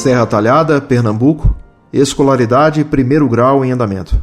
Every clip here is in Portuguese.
Serra Talhada, Pernambuco. Escolaridade, 1º grau em andamento.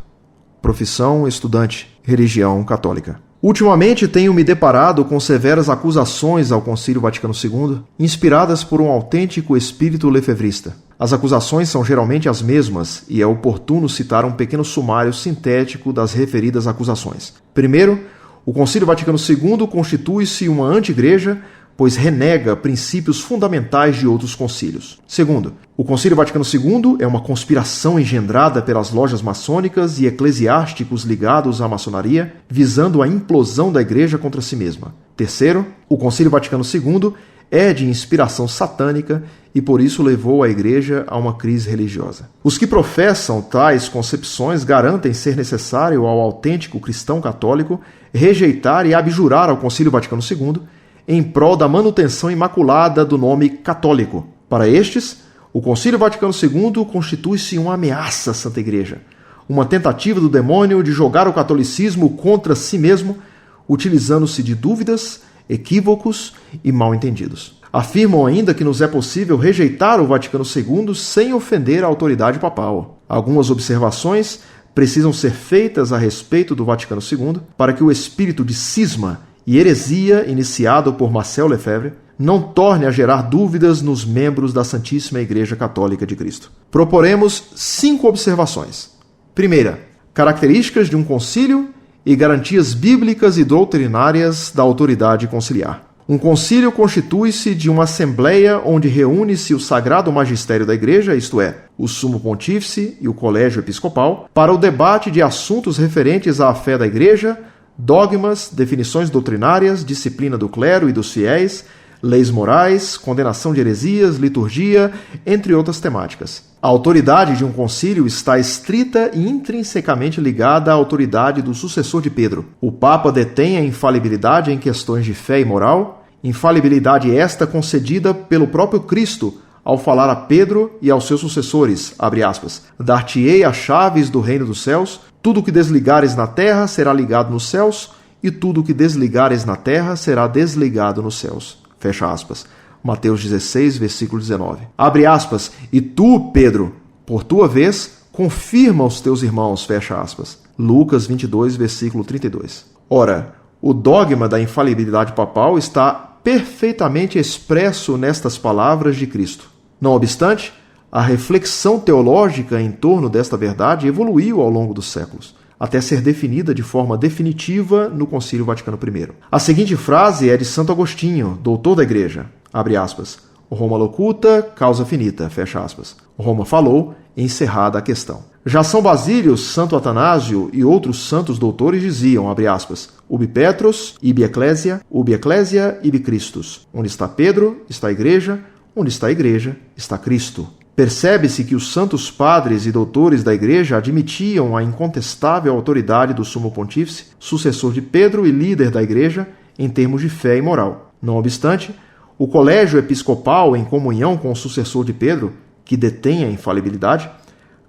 Profissão, estudante. Religião católica. Ultimamente tenho me deparado com severas acusações ao Concílio Vaticano II, inspiradas por um autêntico espírito lefevrista. As acusações são geralmente as mesmas e é oportuno citar um pequeno sumário sintético das referidas acusações. Primeiro, o Concílio Vaticano II constitui-se uma anti-igreja, pois renega princípios fundamentais de outros concílios. Segundo, o Concílio Vaticano II é uma conspiração engendrada pelas lojas maçônicas e eclesiásticos ligados à maçonaria, visando a implosão da igreja contra si mesma. Terceiro, o Concílio Vaticano II é de inspiração satânica e por isso levou a igreja a uma crise religiosa. Os que professam tais concepções garantem ser necessário ao autêntico cristão católico rejeitar e abjurar ao Concílio Vaticano II em prol da manutenção imaculada do nome católico. Para estes, o Concílio Vaticano II constitui-se uma ameaça à Santa Igreja, uma tentativa do demônio de jogar o catolicismo contra si mesmo, utilizando-se de dúvidas, equívocos e mal-entendidos. Afirmam ainda que nos é possível rejeitar o Vaticano II sem ofender a autoridade papal. Algumas observações precisam ser feitas a respeito do Vaticano II para que o espírito de cisma e heresia iniciado por Marcel Lefebvre não torne a gerar dúvidas nos membros da Santíssima Igreja Católica de Cristo. Proporemos 5 observações. Primeira, características de um concílio e garantias bíblicas e doutrinárias da autoridade conciliar. Um concílio constitui-se de uma assembleia onde reúne-se o sagrado magistério da Igreja, isto é, o Sumo Pontífice e o Colégio Episcopal, para o debate de assuntos referentes à fé da Igreja, dogmas, definições doutrinárias, disciplina do clero e dos fiéis, leis morais, condenação de heresias, liturgia, entre outras temáticas. A autoridade de um concílio está estrita e intrinsecamente ligada à autoridade do sucessor de Pedro. O Papa detém a infalibilidade em questões de fé e moral, infalibilidade esta concedida pelo próprio Cristo ao falar a Pedro e aos seus sucessores, abre aspas, dar-te-ei as chaves do reino dos céus, tudo o que desligares na terra será ligado nos céus, e tudo o que desligares na terra será desligado nos céus. Fecha aspas. Mateus 16, versículo 19. Abre aspas. E tu, Pedro, por tua vez, confirma os teus irmãos. Fecha aspas. Lucas 22, versículo 32. Ora, o dogma da infalibilidade papal está perfeitamente expresso nestas palavras de Cristo. Não obstante, a reflexão teológica em torno desta verdade evoluiu ao longo dos séculos, até ser definida de forma definitiva no Concílio Vaticano I. A seguinte frase é de Santo Agostinho, doutor da Igreja, abre aspas, Roma locuta, causa finita, fecha aspas. Roma falou, encerrada a questão. Já São Basílio, Santo Atanásio e outros santos doutores diziam, abre aspas, ubi Petros, ibi Ecclesia, ibi Christus. Onde está Pedro, está a Igreja, onde está a Igreja, está Cristo. Percebe-se que os santos padres e doutores da Igreja admitiam a incontestável autoridade do Sumo Pontífice, sucessor de Pedro e líder da Igreja, em termos de fé e moral. Não obstante, o Colégio Episcopal, em comunhão com o sucessor de Pedro, que detém a infalibilidade,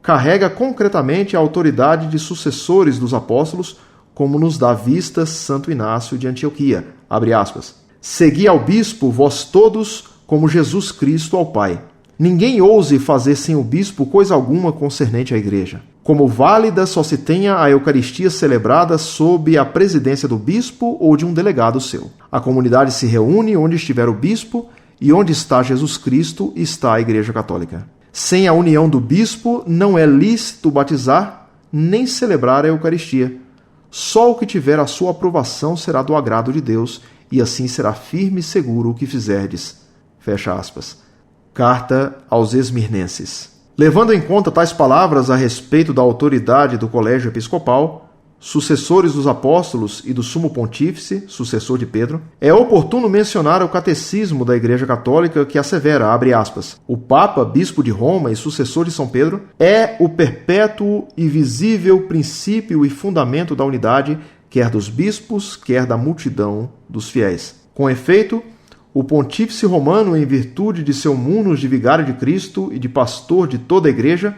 carrega concretamente a autoridade de sucessores dos apóstolos, como nos dá vista Santo Inácio de Antioquia, abre aspas, segui ao bispo vós todos como Jesus Cristo ao Pai. Ninguém ouse fazer sem o bispo coisa alguma concernente à Igreja. Como válida só se tenha a Eucaristia celebrada sob a presidência do bispo ou de um delegado seu. A comunidade se reúne onde estiver o bispo e onde está Jesus Cristo está a Igreja Católica. Sem a união do bispo não é lícito batizar nem celebrar a Eucaristia. Só o que tiver a sua aprovação será do agrado de Deus e assim será firme e seguro o que fizerdes. Fecha aspas. Carta aos Esmirnenses. Levando em conta tais palavras a respeito da autoridade do Colégio Episcopal, sucessores dos apóstolos e do Sumo Pontífice, sucessor de Pedro, é oportuno mencionar o Catecismo da Igreja Católica que assevera, abre aspas, o Papa, Bispo de Roma e sucessor de São Pedro, é o perpétuo e visível princípio e fundamento da unidade, quer dos bispos, quer da multidão dos fiéis. Com efeito, o Pontífice Romano, em virtude de seu munus de vigário de Cristo e de pastor de toda a Igreja,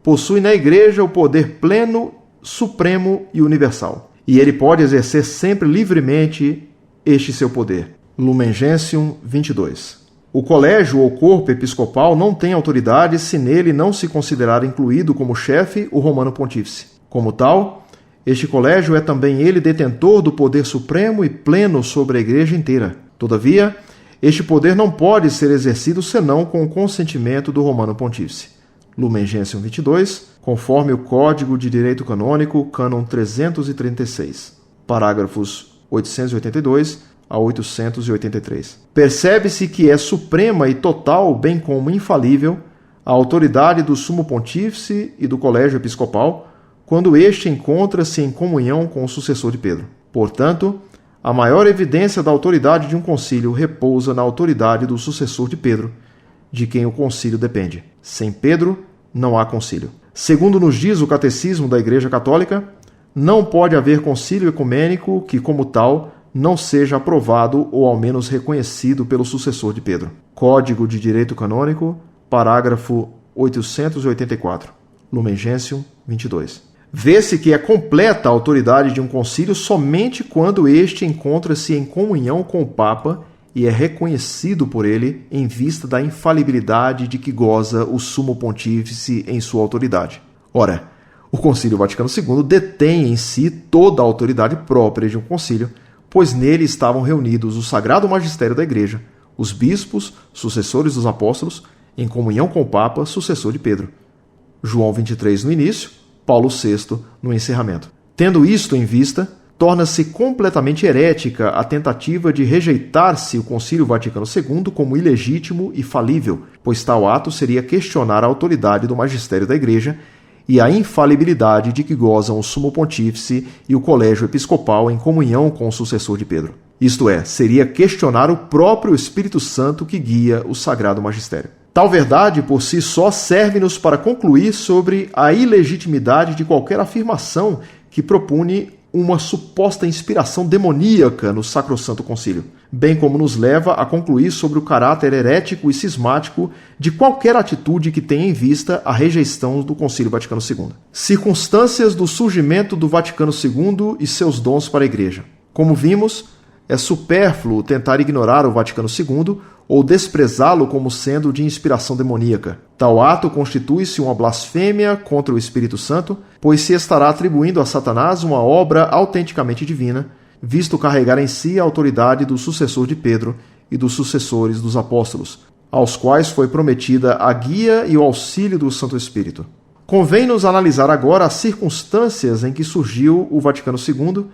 possui na Igreja o poder pleno, supremo e universal. E ele pode exercer sempre livremente este seu poder. Lumen Gentium 22. O colégio ou corpo episcopal não tem autoridade se nele não se considerar incluído como chefe o romano pontífice. Como tal, este colégio é também ele detentor do poder supremo e pleno sobre a Igreja inteira. Todavia, este poder não pode ser exercido senão com o consentimento do romano pontífice. Lumen Gentium 22, conforme o Código de Direito Canônico, cânon 336, parágrafos 882 a 883. Percebe-se que é suprema e total, bem como infalível, a autoridade do Sumo Pontífice e do Colégio Episcopal, quando este encontra-se em comunhão com o sucessor de Pedro. Portanto, a maior evidência da autoridade de um concílio repousa na autoridade do sucessor de Pedro, de quem o concílio depende. Sem Pedro, não há concílio. Segundo nos diz o Catecismo da Igreja Católica, não pode haver concílio ecumênico que, como tal, não seja aprovado ou ao menos reconhecido pelo sucessor de Pedro. Código de Direito Canônico, parágrafo 884, Lumen Gentium 22. Vê-se que é completa a autoridade de um concílio somente quando este encontra-se em comunhão com o Papa e é reconhecido por ele em vista da infalibilidade de que goza o Sumo Pontífice em sua autoridade. Ora, o Concílio Vaticano II detém em si toda a autoridade própria de um concílio, pois nele estavam reunidos o Sagrado Magistério da Igreja, os bispos, sucessores dos apóstolos, em comunhão com o Papa, sucessor de Pedro. João 23 no início, Paulo VI no encerramento. Tendo isto em vista, torna-se completamente herética a tentativa de rejeitar-se o Concílio Vaticano II como ilegítimo e falível, pois tal ato seria questionar a autoridade do magistério da Igreja e a infalibilidade de que gozam o Sumo Pontífice e o Colégio Episcopal em comunhão com o sucessor de Pedro. Isto é, seria questionar o próprio Espírito Santo que guia o Sagrado Magistério. Tal verdade, por si só, serve-nos para concluir sobre a ilegitimidade de qualquer afirmação que propune uma suposta inspiração demoníaca no Sacrosanto Concílio, bem como nos leva a concluir sobre o caráter herético e cismático de qualquer atitude que tenha em vista a rejeição do Concílio Vaticano II. Circunstâncias do surgimento do Vaticano II e seus dons para a Igreja. Como vimos, é supérfluo tentar ignorar o Vaticano II ou desprezá-lo como sendo de inspiração demoníaca. Tal ato constitui-se uma blasfêmia contra o Espírito Santo, pois se estará atribuindo a Satanás uma obra autenticamente divina, visto carregar em si a autoridade do sucessor de Pedro e dos sucessores dos apóstolos, aos quais foi prometida a guia e o auxílio do Santo Espírito. Convém-nos analisar agora as circunstâncias em que surgiu o Vaticano II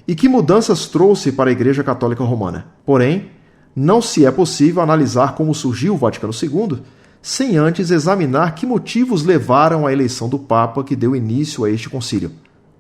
e que mudanças trouxe para a Igreja Católica Romana. Porém, não se é possível analisar como surgiu o Vaticano II sem antes examinar que motivos levaram à eleição do Papa que deu início a este concílio,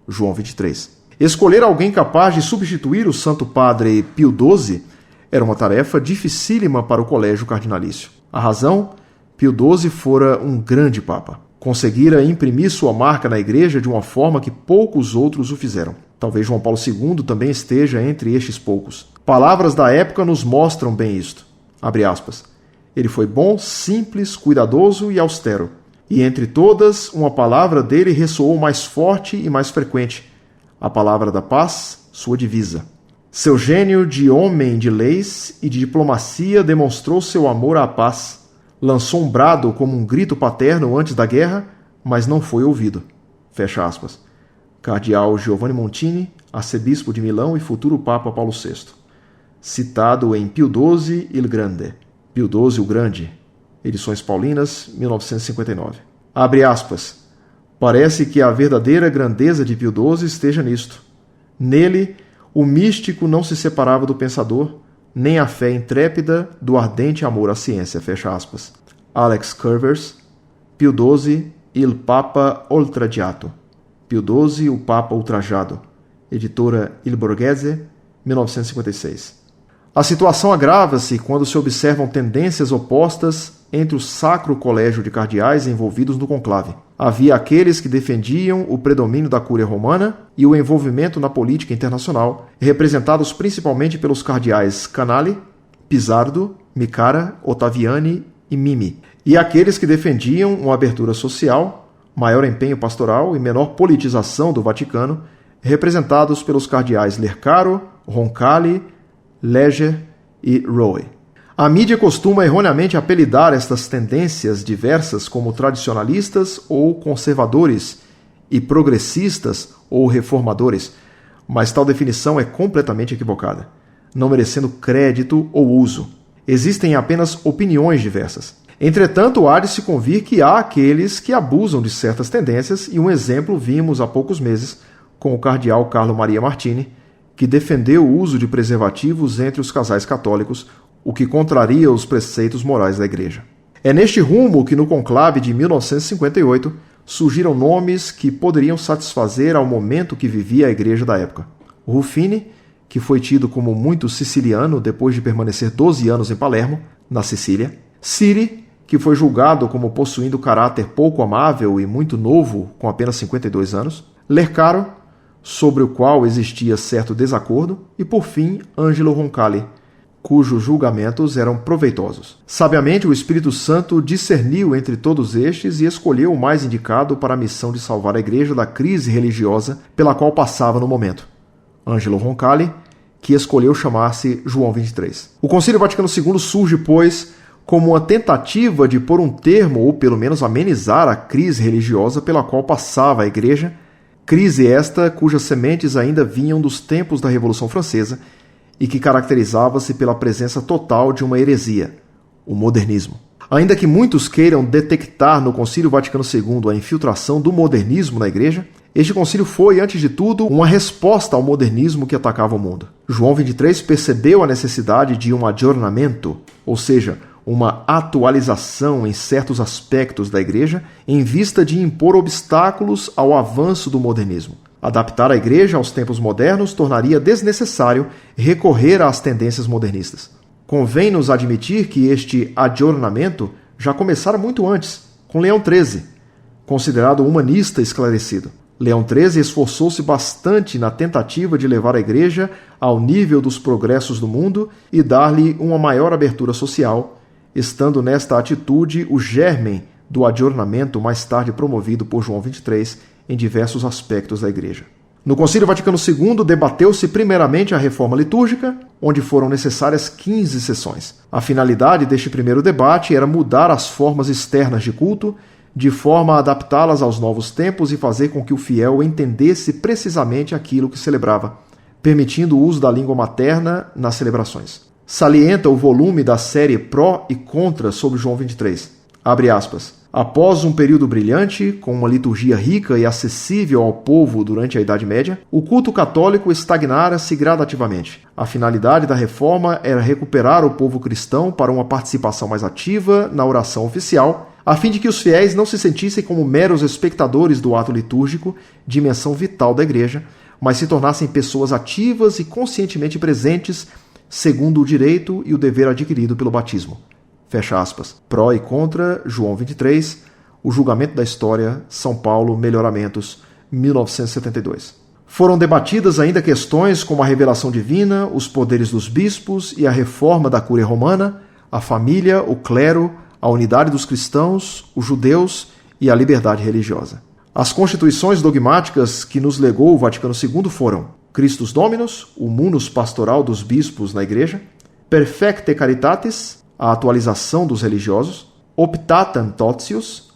João 23. Escolher alguém capaz de substituir o Santo Padre Pio XII era uma tarefa dificílima para o colégio cardinalício. A razão? Pio XII fora um grande Papa. Conseguira imprimir sua marca na Igreja de uma forma que poucos outros o fizeram. Talvez João Paulo II também esteja entre estes poucos. Palavras da época nos mostram bem isto. Abre aspas. Ele foi bom, simples, cuidadoso e austero. E entre todas, uma palavra dele ressoou mais forte e mais frequente. A palavra da paz, sua divisa. Seu gênio de homem de leis e de diplomacia demonstrou seu amor à paz. Lançou um brado como um grito paterno antes da guerra, mas não foi ouvido. Fecha aspas. Cardeal Giovanni Montini, arcebispo de Milão e futuro Papa Paulo VI. Citado em Pio XII Il Grande. Pio XII o Grande. Edições Paulinas, 1959. Abre aspas. Parece que a verdadeira grandeza de Pio XII esteja nisto. Nele, o místico não se separava do pensador, nem a fé intrépida do ardente amor à ciência. Fecha aspas. Alex Curvers, Pio XII Il Papa Oltragiato. Pio XII, o Papa Ultrajado. Editora Il Borghese, 1956. A situação agrava-se quando se observam tendências opostas entre o Sacro Colégio de Cardeais envolvidos no conclave. Havia aqueles que defendiam o predomínio da Cúria Romana e o envolvimento na política internacional, representados principalmente pelos cardeais Canali, Pizardo, Micara, Ottaviani e Mimi. E aqueles que defendiam uma abertura social, maior empenho pastoral e menor politização do Vaticano, representados pelos cardeais Lercaro, Roncalli, Leger e Rowe. A mídia costuma erroneamente apelidar estas tendências diversas como tradicionalistas ou conservadores e progressistas ou reformadores, mas tal definição é completamente equivocada, não merecendo crédito ou uso. Existem apenas opiniões diversas. Entretanto, há de se convir que há aqueles que abusam de certas tendências, e um exemplo vimos há poucos meses com o cardeal Carlo Maria Martini, que defendeu o uso de preservativos entre os casais católicos, o que contraria os preceitos morais da Igreja. É neste rumo que, no conclave de 1958, surgiram nomes que poderiam satisfazer ao momento que vivia a Igreja da época. Ruffini, que foi tido como muito siciliano depois de permanecer 12 anos em Palermo, na Sicília. Siri, que foi julgado como possuindo caráter pouco amável e muito novo, com apenas 52 anos. Lercaro, sobre o qual existia certo desacordo. E, por fim, Angelo Roncalli, cujos julgamentos eram proveitosos. Sabiamente, o Espírito Santo discerniu entre todos estes e escolheu o mais indicado para a missão de salvar a Igreja da crise religiosa pela qual passava no momento. Angelo Roncalli, que escolheu chamar-se João XXIII. O Concílio Vaticano II surge, pois, como uma tentativa de pôr um termo, ou pelo menos amenizar a crise religiosa pela qual passava a Igreja, crise esta cujas sementes ainda vinham dos tempos da Revolução Francesa e que caracterizava-se pela presença total de uma heresia, o modernismo. Ainda que muitos queiram detectar no Concílio Vaticano II a infiltração do modernismo na Igreja, este concílio foi, antes de tudo, uma resposta ao modernismo que atacava o mundo. João XXIII percebeu a necessidade de um aggiornamento, ou seja, uma atualização em certos aspectos da Igreja, em vista de impor obstáculos ao avanço do modernismo. Adaptar a Igreja aos tempos modernos tornaria desnecessário recorrer às tendências modernistas. Convém-nos admitir que este aggiornamento já começara muito antes, com Leão XIII, considerado humanista esclarecido. Leão XIII esforçou-se bastante na tentativa de levar a Igreja ao nível dos progressos do mundo e dar-lhe uma maior abertura social, estando nesta atitude o germen do aggiornamento mais tarde promovido por João XXIII em diversos aspectos da Igreja. No Concílio Vaticano II, debateu-se primeiramente a reforma litúrgica, onde foram necessárias 15 sessões. A finalidade deste primeiro debate era mudar as formas externas de culto, de forma a adaptá-las aos novos tempos e fazer com que o fiel entendesse precisamente aquilo que celebrava, permitindo o uso da língua materna nas celebrações. Salienta o volume da série Pró e Contra sobre João XXIII. Abre aspas. Após um período brilhante, com uma liturgia rica e acessível ao povo durante a Idade Média, o culto católico estagnara-se gradativamente. A finalidade da reforma era recuperar o povo cristão para uma participação mais ativa na oração oficial, a fim de que os fiéis não se sentissem como meros espectadores do ato litúrgico, dimensão vital da Igreja, mas se tornassem pessoas ativas e conscientemente presentes, segundo o direito e o dever adquirido pelo batismo. Fecha aspas. Pró e Contra, João XXIII, O Julgamento da História, São Paulo, Melhoramentos, 1972. Foram debatidas ainda questões como a revelação divina, os poderes dos bispos e a reforma da Cúria Romana, a família, o clero, a unidade dos cristãos, os judeus e a liberdade religiosa. As constituições dogmáticas que nos legou o Vaticano II foram Christus Dominus, o munus pastoral dos bispos na Igreja, Perfecte Caritatis, a atualização dos religiosos, Optatam Totius,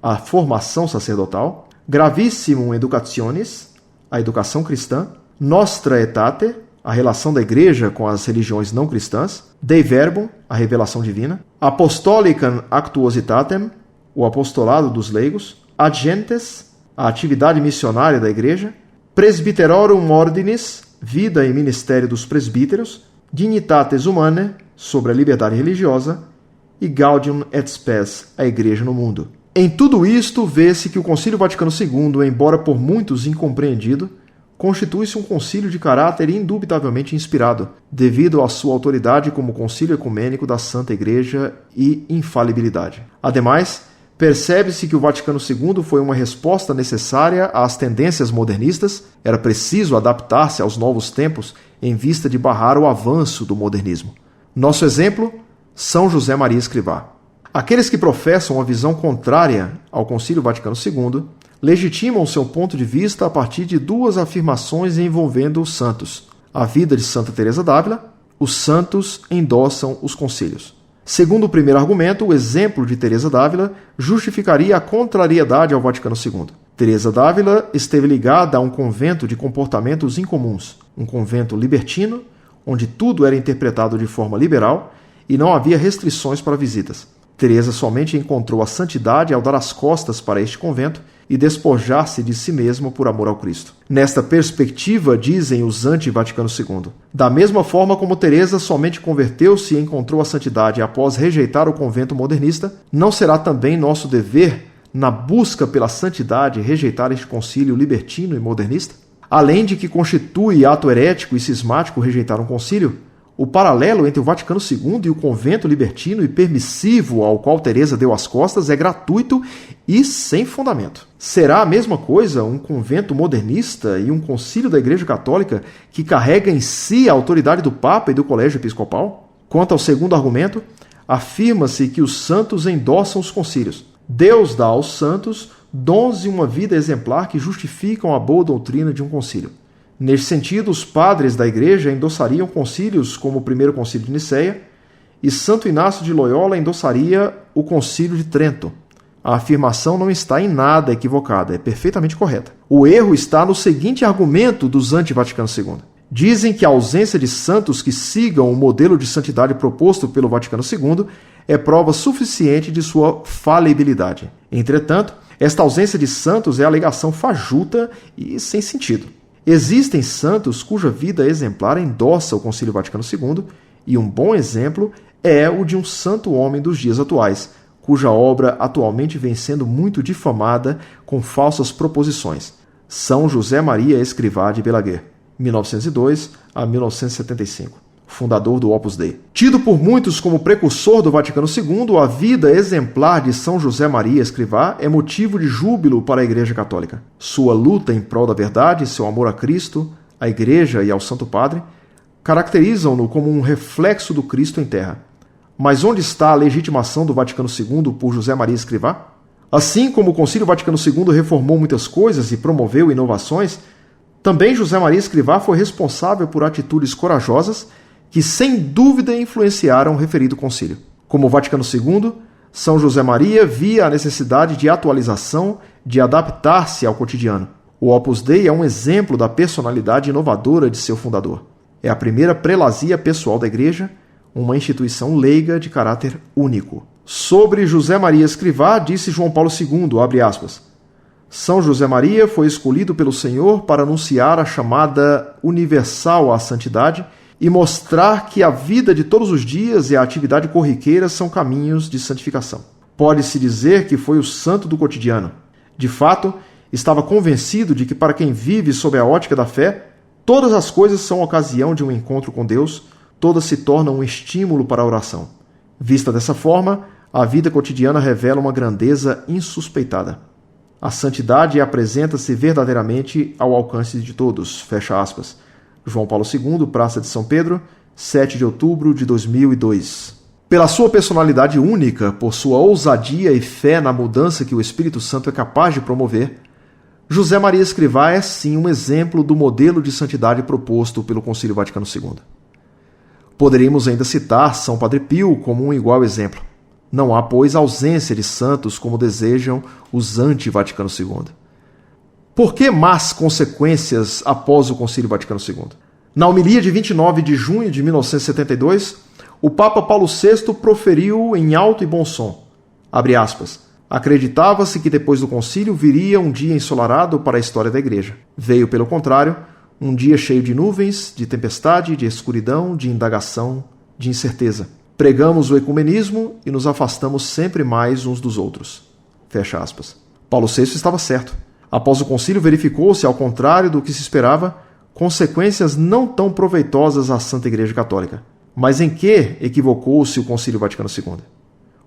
a formação sacerdotal, Gravissimum Educationis, a educação cristã, Nostra Aetate, a relação da Igreja com as religiões não cristãs, Dei Verbum, a revelação divina, Apostolicam Actuositatem, o apostolado dos leigos, Ad Gentes, a atividade missionária da Igreja, Presbyterorum Ordinis, vida e ministério dos presbíteros, Dignitates Humanae, sobre a liberdade religiosa, e Gaudium et Spes, a Igreja no mundo. Em tudo isto, vê-se que o Concílio Vaticano II, embora por muitos incompreendido, constitui-se um concílio de caráter indubitavelmente inspirado, devido à sua autoridade como concílio ecumênico da Santa Igreja e infalibilidade. Ademais, percebe-se que o Vaticano II foi uma resposta necessária às tendências modernistas, era preciso adaptar-se aos novos tempos em vista de barrar o avanço do modernismo. Nosso exemplo, São José Maria Escrivá. Aqueles que professam uma visão contrária ao Concílio Vaticano II legitimam seu ponto de vista a partir de duas afirmações envolvendo os santos: a vida de Santa Teresa d'Ávila, os santos endossam os concílios. Segundo o primeiro argumento, o exemplo de Teresa d'Ávila justificaria a contrariedade ao Vaticano II. Teresa d'Ávila esteve ligada a um convento de comportamentos incomuns, um convento libertino, onde tudo era interpretado de forma liberal e não havia restrições para visitas. Teresa somente encontrou a santidade ao dar as costas para este convento e despojar-se de si mesma por amor ao Cristo. Nesta perspectiva, dizem os anti-Vaticano II. Da mesma forma como Teresa somente converteu-se e encontrou a santidade após rejeitar o convento modernista, não será também nosso dever, na busca pela santidade, rejeitar este concílio libertino e modernista? Além de que constitui ato herético e cismático rejeitar um concílio, o paralelo entre o Vaticano II e o convento libertino e permissivo ao qual Teresa deu as costas é gratuito e sem fundamento. Será a mesma coisa um convento modernista e um concílio da Igreja Católica que carrega em si a autoridade do Papa e do Colégio Episcopal? Quanto ao segundo argumento, afirma-se que os santos endossam os concílios. Deus dá aos santos dons e uma vida exemplar que justificam a boa doutrina de um concílio. Neste sentido, os padres da Igreja endossariam concílios como o primeiro concílio de Nicéia e Santo Inácio de Loyola endossaria o concílio de Trento. A afirmação não está em nada equivocada, é perfeitamente correta. O erro está no seguinte argumento dos anti-Vaticano II. Dizem que a ausência de santos que sigam o modelo de santidade proposto pelo Vaticano II é prova suficiente de sua falibilidade. Entretanto, esta ausência de santos é alegação fajuta e sem sentido. Existem santos cuja vida exemplar endossa o Concílio Vaticano II, e um bom exemplo é o de um santo homem dos dias atuais, cuja obra atualmente vem sendo muito difamada com falsas proposições. São José Maria Escrivá de Balaguer, 1902 a 1975. Fundador do Opus Dei. Tido por muitos como precursor do Vaticano II, a vida exemplar de São José Maria Escrivá é motivo de júbilo para a Igreja Católica. Sua luta em prol da verdade, seu amor a Cristo, à Igreja e ao Santo Padre, caracterizam-no como um reflexo do Cristo em terra. Mas onde está a legitimação do Vaticano II por José Maria Escrivá? Assim como o Concílio Vaticano II reformou muitas coisas e promoveu inovações, também José Maria Escrivá foi responsável por atitudes corajosas que sem dúvida influenciaram o referido concílio. Como o Vaticano II, São José Maria via a necessidade de atualização, de adaptar-se ao cotidiano. O Opus Dei é um exemplo da personalidade inovadora de seu fundador. É a primeira prelazia pessoal da Igreja, uma instituição leiga de caráter único. Sobre José Maria Escrivá, disse João Paulo II, abre aspas, São José Maria foi escolhido pelo Senhor para anunciar a chamada universal à santidade e mostrar que a vida de todos os dias e a atividade corriqueira são caminhos de santificação. Pode-se dizer que foi o santo do cotidiano. De fato, estava convencido de que para quem vive sob a ótica da fé, todas as coisas são ocasião de um encontro com Deus, todas se tornam um estímulo para a oração. Vista dessa forma, a vida cotidiana revela uma grandeza insuspeitada. A santidade apresenta-se verdadeiramente ao alcance de todos, fecha aspas. João Paulo II, Praça de São Pedro, 7 de outubro de 2002. Pela sua personalidade única, por sua ousadia e fé na mudança que o Espírito Santo é capaz de promover, José Maria Escrivá é sim um exemplo do modelo de santidade proposto pelo Concílio Vaticano II. Poderíamos ainda citar São Padre Pio como um igual exemplo. Não há, pois, ausência de santos como desejam os anti-Vaticano II. Por que más consequências após o Concílio Vaticano II? Na homilia de 29 de junho de 1972, o Papa Paulo VI proferiu em alto e bom som, abre aspas, acreditava-se que depois do concílio viria um dia ensolarado para a história da Igreja. Veio, pelo contrário, um dia cheio de nuvens, de tempestade, de escuridão, de indagação, de incerteza. Pregamos o ecumenismo e nos afastamos sempre mais uns dos outros. Fecha aspas. Paulo VI estava certo. Após o concílio, verificou-se, ao contrário do que se esperava, consequências não tão proveitosas à Santa Igreja Católica. Mas em que equivocou-se o Concílio Vaticano II?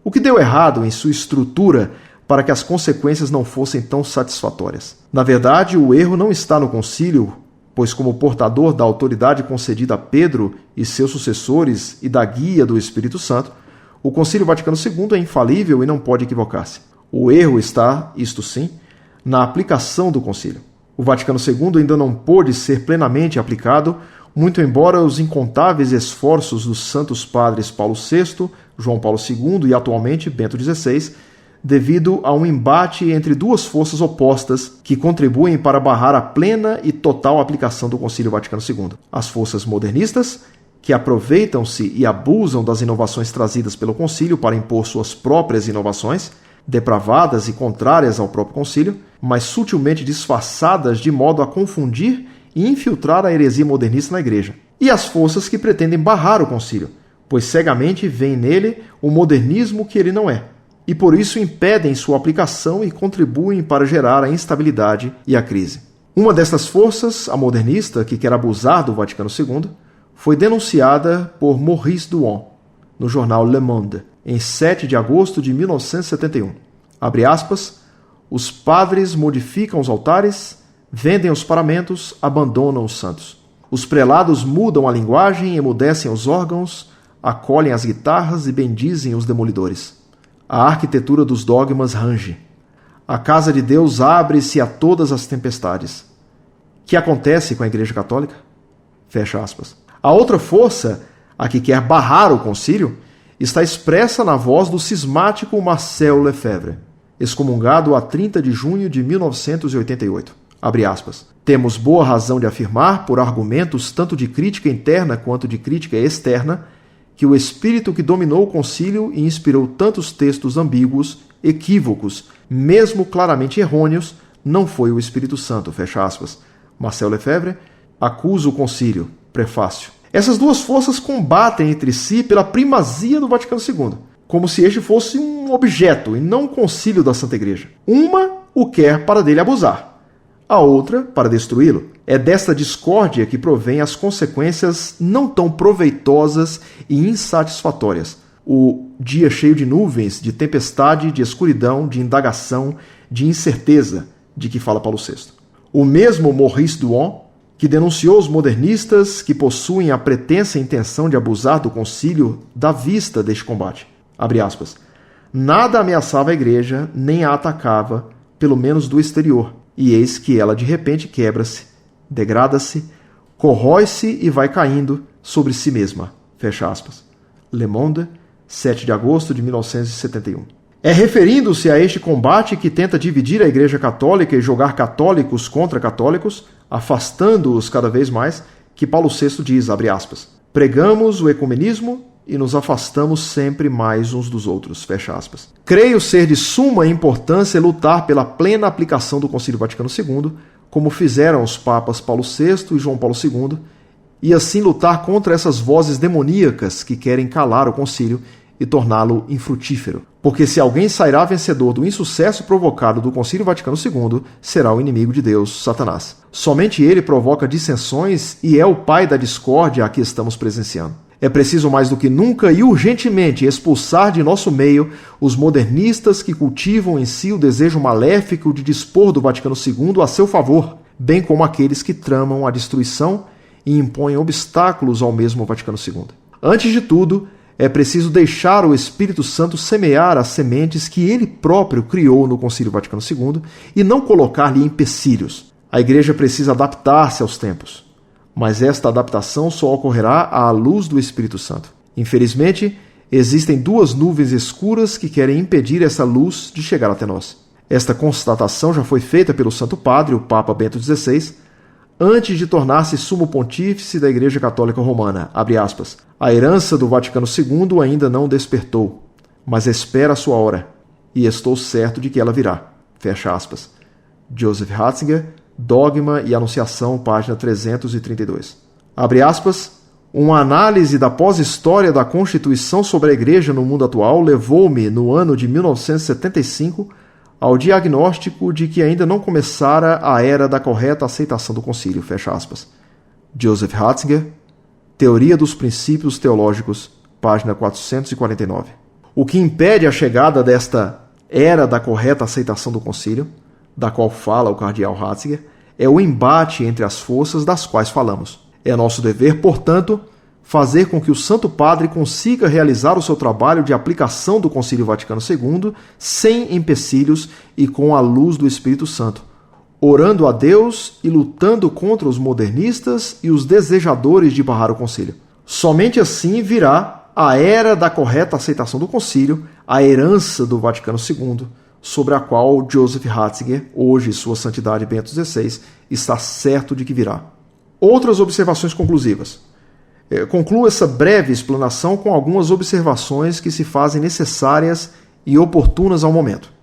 O que deu errado em sua estrutura para que as consequências não fossem tão satisfatórias? Na verdade, o erro não está no concílio, pois como portador da autoridade concedida a Pedro e seus sucessores e da guia do Espírito Santo, o Concílio Vaticano II é infalível e não pode equivocar-se. O erro está, isto sim, na aplicação do concílio. O Vaticano II ainda não pôde ser plenamente aplicado Muito embora os incontáveis esforços dos santos padres Paulo VI, João Paulo II e atualmente Bento XVI, devido a um embate entre duas forças opostas que contribuem para barrar a plena e total aplicação do Concílio Vaticano II. As forças modernistas, que aproveitam-se e abusam das inovações trazidas pelo concílio para impor suas próprias inovações, depravadas e contrárias ao próprio concílio, mas sutilmente disfarçadas de modo a confundir e infiltrar a heresia modernista na igreja. E as forças que pretendem barrar o concílio, pois cegamente veem nele o modernismo que ele não é, e por isso impedem sua aplicação e contribuem para gerar a instabilidade e a crise. Uma destas forças, a modernista, que quer abusar do Vaticano II, foi denunciada por Maurice Duhon, no jornal Le Monde, em 7 de agosto de 1971. Abre aspas, os padres modificam os altares, vendem os paramentos, abandonam os santos. Os prelados mudam a linguagem, emudecem os órgãos, acolhem as guitarras e bendizem os demolidores. A arquitetura dos dogmas range. A casa de Deus abre-se a todas as tempestades. Que acontece com a Igreja Católica? Fecha aspas. A outra força, a que quer barrar o concílio, está expressa na voz do cismático Marcel Lefebvre, excomungado a 30 de junho de 1988. Abre aspas. Temos boa razão de afirmar, por argumentos tanto de crítica interna quanto de crítica externa, que o espírito que dominou o concílio e inspirou tantos textos ambíguos, equívocos, mesmo claramente errôneos, não foi o Espírito Santo, fecha aspas. Marcel Lefebvre acusa o concílio, prefácio. Essas duas forças combatem entre si pela primazia do Vaticano II, como se este fosse um objeto e não um concílio da Santa Igreja. Uma o quer para dele abusar, a outra para destruí-lo. É desta discórdia que provém as consequências não tão proveitosas e insatisfatórias. O dia cheio de nuvens, de tempestade, de escuridão, de indagação, de incerteza, de que fala Paulo VI. O mesmo Maurice Duhon, que denunciou os modernistas que possuem a pretensa intenção de abusar do concílio, dá vista deste combate. Abre aspas. Nada ameaçava a igreja, nem a atacava, pelo menos do exterior. E eis que ela de repente quebra-se, degrada-se, corrói-se e vai caindo sobre si mesma. Fecha aspas. Le Monde, 7 de agosto de 1971. É referindo-se a este combate que tenta dividir a Igreja Católica e jogar católicos contra católicos, afastando-os cada vez mais, que Paulo VI diz, abre aspas, pregamos o ecumenismo e nos afastamos sempre mais uns dos outros, fecha aspas. Creio ser de suma importância lutar pela plena aplicação do Concílio Vaticano II, como fizeram os papas Paulo VI e João Paulo II, e assim lutar contra essas vozes demoníacas que querem calar o concílio e torná-lo infrutífero. Porque se alguém sairá vencedor do insucesso provocado do Concílio Vaticano II, será o inimigo de Deus, Satanás. Somente ele provoca dissensões e é o pai da discórdia a que estamos presenciando. É preciso mais do que nunca e urgentemente expulsar de nosso meio os modernistas que cultivam em si o desejo maléfico de dispor do Vaticano II a seu favor, bem como aqueles que tramam a destruição e impõem obstáculos ao mesmo Vaticano II. Antes de tudo, é preciso deixar o Espírito Santo semear as sementes que ele próprio criou no Concílio Vaticano II e não colocar-lhe empecilhos. A Igreja precisa adaptar-se aos tempos, mas esta adaptação só ocorrerá à luz do Espírito Santo. Infelizmente, existem duas nuvens escuras que querem impedir essa luz de chegar até nós. Esta constatação já foi feita pelo Santo Padre, o Papa Bento XVI, antes de tornar-se sumo pontífice da Igreja Católica Romana, abre aspas, a herança do Vaticano II ainda não despertou, mas espera a sua hora, e estou certo de que ela virá, fecha aspas. Joseph Ratzinger, Dogma e Anunciação, página 332. Abre aspas, uma análise da pós-história da Constituição sobre a Igreja no mundo atual levou-me, no ano de 1975, ao diagnóstico de que ainda não começara a era da correta aceitação do concílio, fecha aspas. Joseph Ratzinger, Teoria dos Princípios Teológicos, página 449. O que impede a chegada desta era da correta aceitação do concílio, da qual fala o cardeal Ratzinger, é o embate entre as forças das quais falamos. É nosso dever, portanto, fazer com que o Santo Padre consiga realizar o seu trabalho de aplicação do Concílio Vaticano II sem empecilhos e com a luz do Espírito Santo, orando a Deus e lutando contra os modernistas e os desejadores de barrar o concílio. Somente assim virá a era da correta aceitação do concílio, a herança do Vaticano II, sobre a qual Joseph Ratzinger, hoje Sua Santidade Bento XVI, está certo de que virá. Outras observações conclusivas. Concluo essa breve explanação com algumas observações que se fazem necessárias e oportunas ao momento.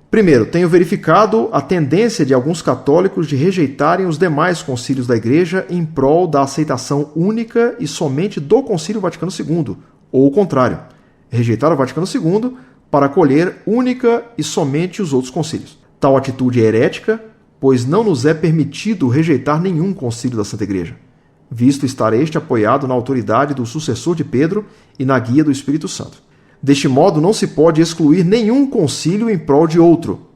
Primeiro, tenho verificado a tendência de alguns católicos de rejeitarem os demais concílios da Igreja em prol da aceitação única e somente do Concílio Vaticano II, ou o contrário, rejeitar o Vaticano II para acolher única e somente os outros concílios. Tal atitude é herética, pois não nos é permitido rejeitar nenhum concílio da Santa Igreja, visto estar este apoiado na autoridade do sucessor de Pedro e na guia do Espírito Santo. Deste modo, não se pode excluir nenhum concílio em prol de outro.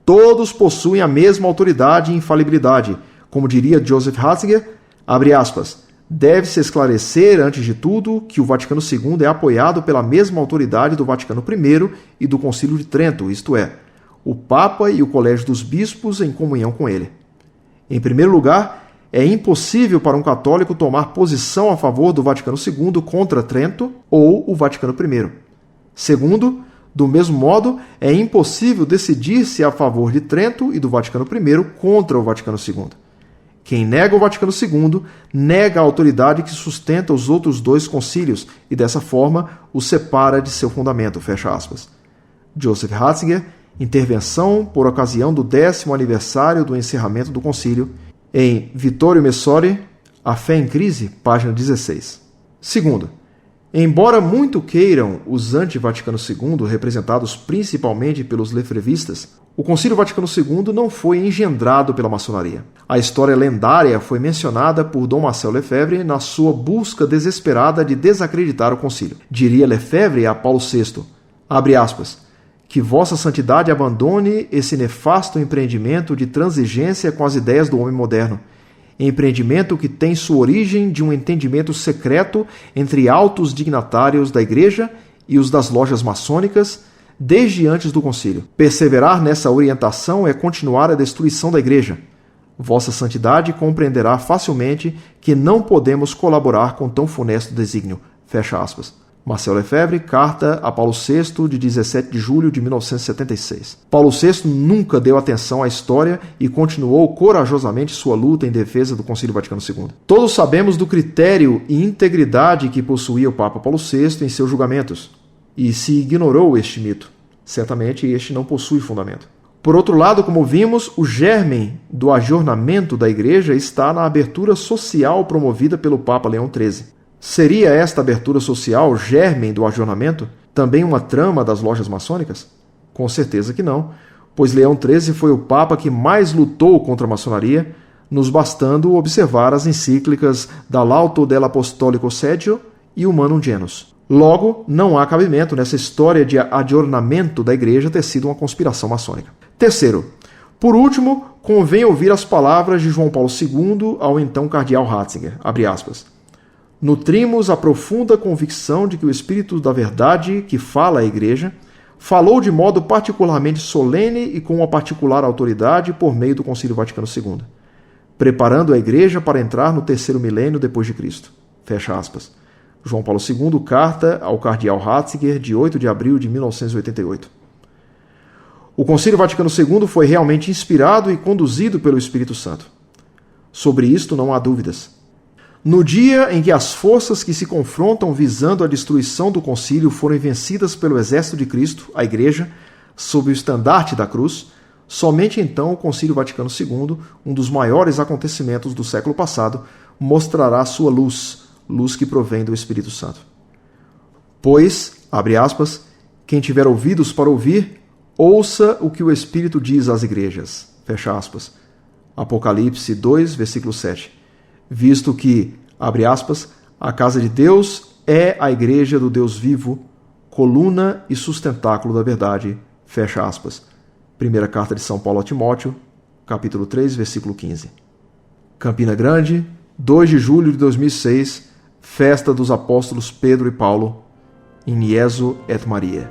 Todos possuem a mesma autoridade e infalibilidade. Como diria Joseph Ratzinger, abre aspas, deve-se esclarecer, antes de tudo, que o Vaticano II é apoiado pela mesma autoridade do Vaticano I e do Concílio de Trento, isto é, o Papa e o Colégio dos Bispos em comunhão com ele. Em primeiro lugar, é impossível para um católico tomar posição a favor do Vaticano II contra Trento ou o Vaticano I. Segundo, do mesmo modo, é impossível decidir-se a favor de Trento e do Vaticano I contra o Vaticano II. Quem nega o Vaticano II nega a autoridade que sustenta os outros dois concílios e, dessa forma, o separa de seu fundamento. Fecha aspas. Joseph Ratzinger, intervenção por ocasião do 10º aniversário do encerramento do concílio, em Vittorio Messori, A Fé em Crise, página 16. Segundo, embora muito queiram os anti-Vaticano II, representados principalmente pelos lefebvristas, o Concílio Vaticano II não foi engendrado pela maçonaria. A história lendária foi mencionada por Dom Marcel Lefebvre na sua busca desesperada de desacreditar o concílio. Diria Lefebvre a Paulo VI, abre aspas, que Vossa Santidade abandone esse nefasto empreendimento de transigência com as ideias do homem moderno, empreendimento que tem sua origem de um entendimento secreto entre altos dignatários da Igreja e os das lojas maçônicas desde antes do concílio. Perseverar nessa orientação é continuar a destruição da Igreja. Vossa Santidade compreenderá facilmente que não podemos colaborar com tão funesto desígnio. Fecha aspas. Marcel Lefebvre, carta a Paulo VI, de 17 de julho de 1976. Paulo VI nunca deu atenção à história e continuou corajosamente sua luta em defesa do Concílio Vaticano II. Todos sabemos do critério e integridade que possuía o Papa Paulo VI em seus julgamentos, e se ignorou este mito. Certamente este não possui fundamento. Por outro lado, como vimos, o germen do ajornamento da Igreja está na abertura social promovida pelo Papa Leão XIII. Seria esta abertura social, germen do ajornamento, também uma trama das lojas maçônicas? Com certeza que não, pois Leão XIII foi o Papa que mais lutou contra a maçonaria, nos bastando observar as encíclicas da Laudato dell'Apostolico Seggio e Humanum Genus. Logo, não há cabimento nessa história de adornamento da Igreja ter sido uma conspiração maçônica. Terceiro, por último, convém ouvir as palavras de João Paulo II ao então cardeal Ratzinger, abre aspas, nutrimos a profunda convicção de que o Espírito da Verdade, que fala à Igreja, falou de modo particularmente solene e com uma particular autoridade por meio do Concílio Vaticano II, preparando a Igreja para entrar no 3º milênio depois de Cristo. Fecha aspas. João Paulo II, carta ao cardeal Ratzinger, de 8 de abril de 1988. O Concílio Vaticano II foi realmente inspirado e conduzido pelo Espírito Santo. Sobre isto não há dúvidas. No dia em que as forças que se confrontam visando a destruição do concílio foram vencidas pelo exército de Cristo, a Igreja, sob o estandarte da cruz, somente então o Concílio Vaticano II, um dos maiores acontecimentos do século passado, mostrará sua luz, luz que provém do Espírito Santo. Pois, abre aspas, quem tiver ouvidos para ouvir, ouça o que o Espírito diz às igrejas. Fecha aspas. Apocalipse 2, versículo 7. Visto que, abre aspas, a casa de Deus é a igreja do Deus vivo, coluna e sustentáculo da verdade, fecha aspas. Primeira carta de São Paulo a Timóteo, capítulo 3, versículo 15. Campina Grande, 2 de julho de 2006, festa dos apóstolos Pedro e Paulo, in Iesu et Maria.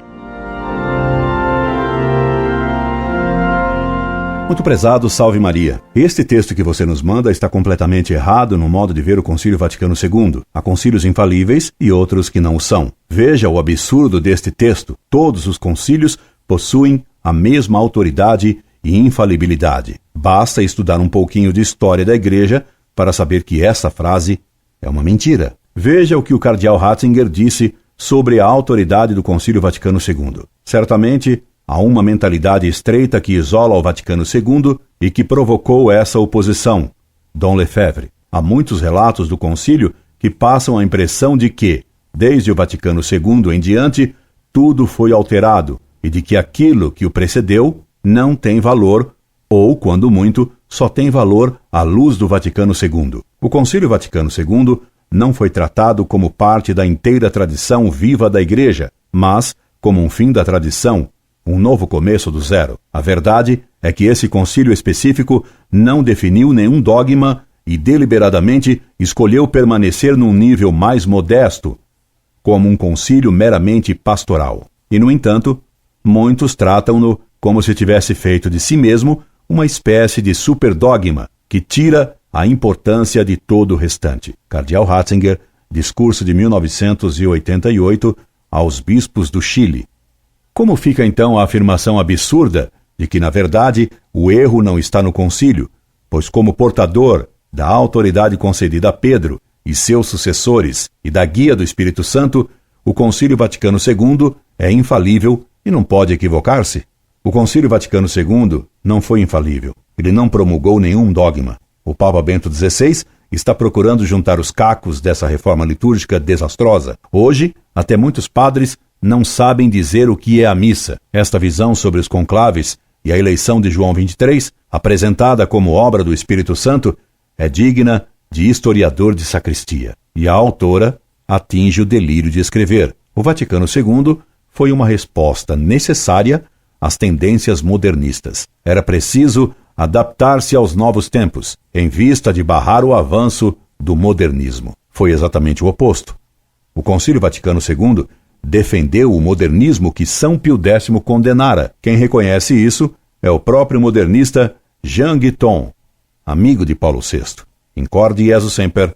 Muito prezado, salve Maria. Este texto que você nos manda está completamente errado no modo de ver o Concílio Vaticano II. Há concílios infalíveis e outros que não o são. Veja o absurdo deste texto. Todos os concílios possuem a mesma autoridade e infalibilidade. Basta estudar um pouquinho de história da Igreja para saber que essa frase é uma mentira. Veja o que o cardeal Ratzinger disse sobre a autoridade do Concílio Vaticano II. Certamente, há uma mentalidade estreita que isola o Vaticano II e que provocou essa oposição. Dom Lefebvre. Há muitos relatos do concílio que passam a impressão de que, desde o Vaticano II em diante, tudo foi alterado e de que aquilo que o precedeu não tem valor ou, quando muito, só tem valor à luz do Vaticano II. O Concílio Vaticano II não foi tratado como parte da inteira tradição viva da Igreja, mas como um fim da tradição, um novo começo do zero. A verdade é que esse concílio específico não definiu nenhum dogma e deliberadamente escolheu permanecer num nível mais modesto, como um concílio meramente pastoral. E, no entanto, muitos tratam-no como se tivesse feito de si mesmo uma espécie de superdogma que tira a importância de todo o restante. Cardeal Ratzinger, discurso de 1988 aos bispos do Chile. Como fica então a afirmação absurda de que, na verdade, o erro não está no concílio, pois como portador da autoridade concedida a Pedro e seus sucessores e da guia do Espírito Santo, o Concílio Vaticano II é infalível e não pode equivocar-se? O Concílio Vaticano II não foi infalível. Ele não promulgou nenhum dogma. O Papa Bento XVI está procurando juntar os cacos dessa reforma litúrgica desastrosa. Hoje, até muitos padres não sabem dizer o que é a missa. Esta visão sobre os conclaves e a eleição de João XXIII, apresentada como obra do Espírito Santo, é digna de historiador de sacristia. E a autora atinge o delírio de escrever. O Vaticano II foi uma resposta necessária às tendências modernistas. Era preciso adaptar-se aos novos tempos, em vista de barrar o avanço do modernismo. Foi exatamente o oposto. O Concílio Vaticano II defendeu o modernismo que São Pio X condenara. Quem reconhece isso é o próprio modernista Jean Guiton, amigo de Paulo VI. Incorde Jesus Semper,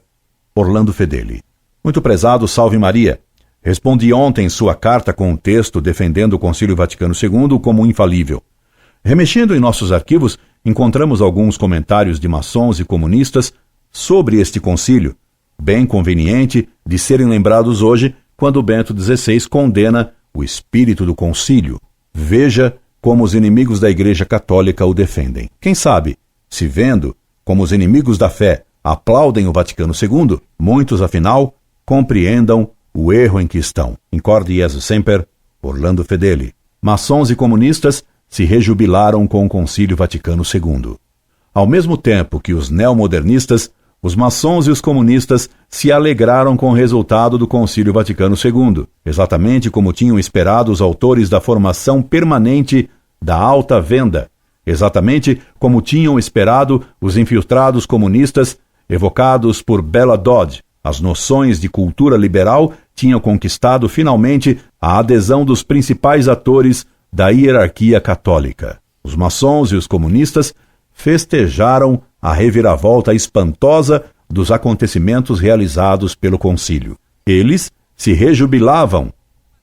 Orlando Fedeli. Muito prezado, salve Maria. Respondi ontem sua carta com um texto defendendo o Concílio Vaticano II como infalível. Remexendo em nossos arquivos, encontramos alguns comentários de maçons e comunistas sobre este concílio, bem conveniente de serem lembrados hoje quando Bento XVI condena o espírito do concílio. Veja como os inimigos da Igreja Católica o defendem. Quem sabe, se vendo como os inimigos da fé aplaudem o Vaticano II, muitos, afinal, compreendam o erro em que estão. Incorde Jesus Semper, Orlando Fedeli. Maçons e comunistas se rejubilaram com o Concílio Vaticano II. Ao mesmo tempo que os neomodernistas, os maçons e os comunistas se alegraram com o resultado do Concílio Vaticano II, exatamente como tinham esperado os autores da formação permanente da alta venda, exatamente como tinham esperado os infiltrados comunistas evocados por Bella Dodd. As noções de cultura liberal tinham conquistado finalmente a adesão dos principais atores da hierarquia católica. Os maçons e os comunistas festejaram a reviravolta espantosa dos acontecimentos realizados pelo concílio. Eles se rejubilavam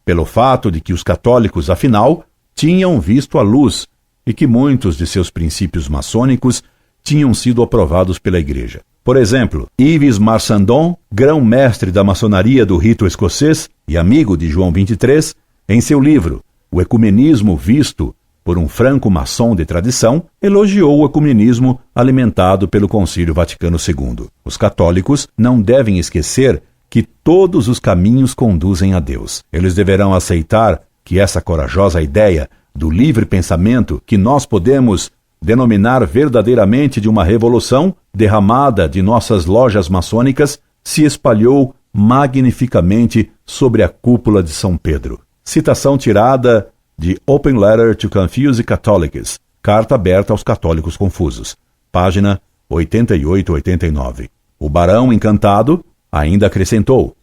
pelo fato de que os católicos, afinal, tinham visto a luz e que muitos de seus princípios maçônicos tinham sido aprovados pela Igreja. Por exemplo, Yves Marsandon, grão-mestre da maçonaria do rito escocês e amigo de João XXIII, em seu livro O Ecumenismo Visto por um Franco-Maçom de Tradição, elogiou o ecumenismo alimentado pelo Concílio Vaticano II. Os católicos não devem esquecer que todos os caminhos conduzem a Deus. Eles deverão aceitar que essa corajosa ideia do livre pensamento, que nós podemos denominar verdadeiramente de uma revolução derramada de nossas lojas maçônicas, se espalhou magnificamente sobre a cúpula de São Pedro. Citação tirada de Open Letter to Confused Catholics, carta aberta aos católicos confusos, página 88-89. O barão encantado ainda acrescentou: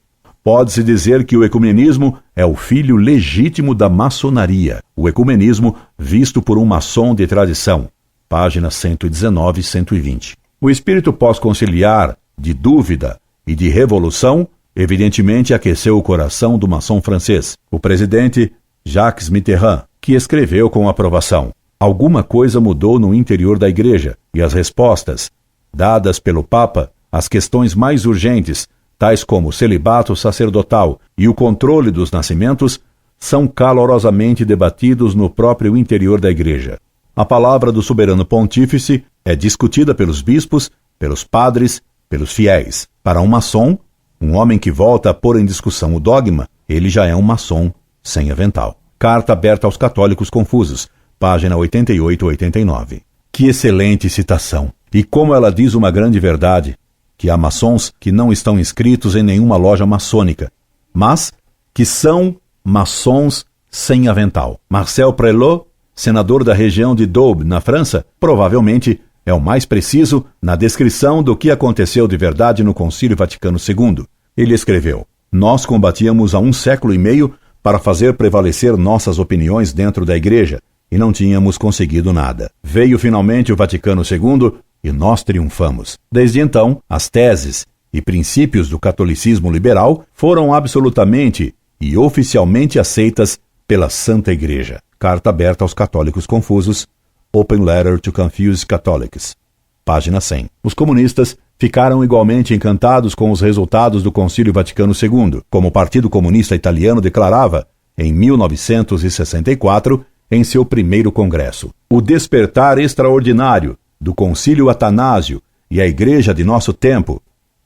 pode-se dizer que o ecumenismo é o filho legítimo da maçonaria, o ecumenismo visto por um maçom de tradição. páginas 119 e 120. O espírito pós-conciliar de dúvida e de revolução evidentemente aqueceu o coração do maçom francês, o presidente Jacques Mitterrand, que escreveu com aprovação: alguma coisa mudou no interior da Igreja, e as respostas dadas pelo Papa às questões mais urgentes, tais como o celibato sacerdotal e o controle dos nascimentos, são calorosamente debatidos no próprio interior da Igreja. A palavra do soberano pontífice é discutida pelos bispos, pelos padres, pelos fiéis. Para um maçom, um homem que volta a pôr em discussão o dogma, ele já é um maçom sem avental. Carta aberta aos católicos confusos, página 88 e 89. Que excelente citação! E como ela diz uma grande verdade, que há maçons que não estão inscritos em nenhuma loja maçônica, mas que são maçons sem avental. Marcel Prelot, senador da região de Doubs, na França, provavelmente é o mais preciso na descrição do que aconteceu de verdade no Concílio Vaticano II. Ele escreveu: nós combatíamos há 1 século e meio para fazer prevalecer nossas opiniões dentro da Igreja, e não tínhamos conseguido nada. Veio finalmente o Vaticano II e nós triunfamos. Desde então, as teses e princípios do catolicismo liberal foram absolutamente e oficialmente aceitas pela Santa Igreja. Carta aberta aos católicos confusos, Open Letter to Confused Catholics, página 100. Os comunistas ficaram igualmente encantados com os resultados do Concílio Vaticano II, como o Partido Comunista Italiano declarava, em 1964, em seu primeiro congresso. O despertar extraordinário do Concílio Atanásio e a Igreja de nosso tempo,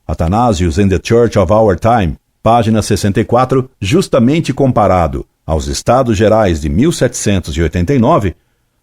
Athanasius and the Church of Our Time, página 64, justamente comparado aos Estados Gerais de 1789,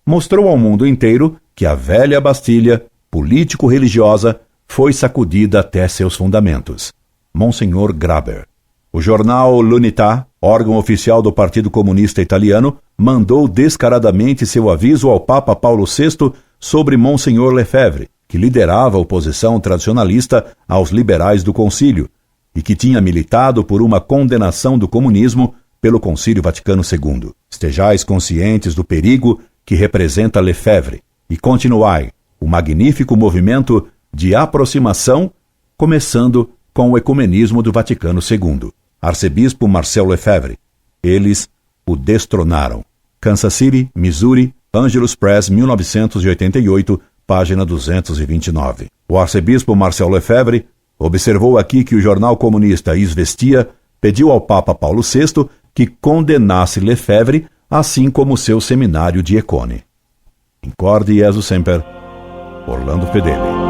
mostrou ao mundo inteiro que a velha Bastilha, político-religiosa, foi sacudida até seus fundamentos. Monsenhor Graber. O jornal L'Unità, órgão oficial do Partido Comunista Italiano, mandou descaradamente seu aviso ao Papa Paulo VI sobre Monsenhor Lefebvre, que liderava a oposição tradicionalista aos liberais do concílio e que tinha militado por uma condenação do comunismo pelo Concílio Vaticano II. Estejais conscientes do perigo que representa Lefebvre e continuai o magnífico movimento de aproximação, começando com o ecumenismo do Vaticano II. Arcebispo Marcel Lefebvre. Eles o destronaram. Kansas City, Missouri, Angelus Press, 1988, página 229. O arcebispo Marcel Lefebvre observou aqui que o jornal comunista Izvestia pediu ao Papa Paulo VI que condenasse Lefebvre, assim como seu seminário de Econe. Incorde Jesus Semper, Orlando Fedeli.